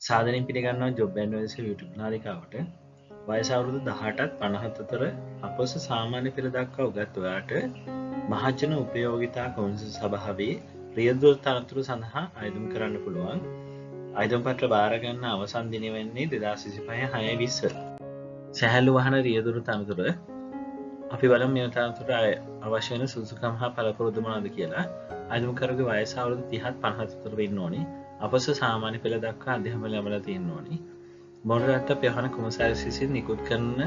සාදරයෙන් පිළිගන්නවා job advice YouTube නාලිකාවට. වයස අවුරුදු 18ත් 50ත් අතර අපොස සාමාන්‍ය පෙළ දක්වා උගත් ඔයාට මහජන උපයෝගිතා කවුන්සිල් සභාවේ රියදුරු තනතුරු සඳහා අයදුම් කරන්න පුළුවන්. අයදුම් පත්‍ර බාර ගන්න අවසන් දිනය වෙන්නේ 2025 6/20. සැහැල්ලු වහන රියදුරු තනතුර අපි බලමු මේ තනතුරට අවශ්‍ය වෙන සුදුසුකම් හා පළපුරුදු මොනවද කියලා. අයදුම්කරුගේ වයස අවුරුදු 30ත් 50ත් අතර වෙන්න ඕනේ. අපොස සාමාන්‍ය පෙළ දක්වා අධ්‍යාපනය ලැබලා තියෙන්න ඕනේ. මොණරැත්ත පෙහන කොමසාරිස් විසින් නිකුත් කරන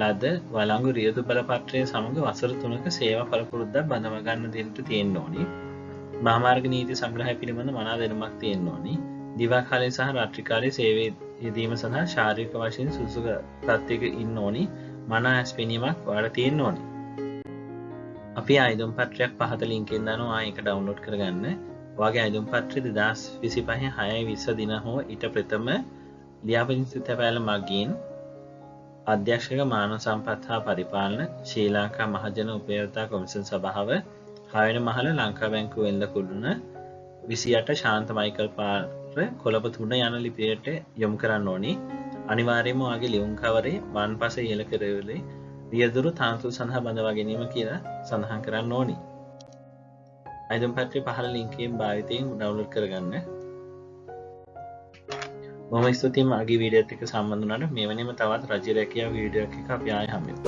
ලද වළංගු රියදු බලපත්‍රය සමග වසර 3ක සේවා පළපුරුද්දක් බඳවා ගන්න දෙන්නට තියෙන්න ඕනේ. මහාමාර්ග නීති සංග්‍රහය පිළිබඳ මනා දැනුමක් තියෙන්න ඕනේ. දිවා කාලයේ සහ රාත්‍රී කාලයේ සේවයේ යෙදීම සඳහා ශාරීරික වශයෙන් සුදුසු තත්ත්වයක ඉන්න ඕනේ. මනා ඇස් පෙනීමක් ඔයාලා තියෙන්න ඕනේ. අපි ආයුධම් පත්‍රයක් පහත ලින්කෙන් දානවා ඒක ඩවුන්ලෝඩ් කරගන්න. ඔයාගේ ආයුධම් පත්‍රය 2025 6/20 දින හෝ ඊට ප්‍රථම ලියාපදිංචි තැපෑල මගින් අධ්‍යක්ෂක මානව සම්පත් හා පරිපාලන ශ්‍රී ලංකා මහජන උපයෝගිතා කොමිසම් සභාව 6 වෙනි මහල ලංකා බැංකුව වෙළඳ කුළුණ 28 ශාන්ත මයිකල් පාර කොළඹ 3 යන ලිපියට යොමු කරන්න ඕනි. අනිවාර්යයෙන්ම ඔයාගේ ලියුම් කවරේ වන්පස ඉහළ කරවලේ රියදුරු තනතුරු සඳහා බඳවා ගැනීම කියලා සඳහන් කරන්න ඕනි. ආයුධම් පත්‍රය පහළ ලින්කයෙන් භාවිතයෙන් ඩවුන්ලෝඩ් කරගන්න. බොහොම ස්තුතියි මගේ වීඩියෝත් එක්ක සම්බන්ධ වුණාට. මේ වෙනම තවත් රජ්‍ය රැකියාව වීඩියෝ එකක් අපි ආයෙ හම්බෙමු.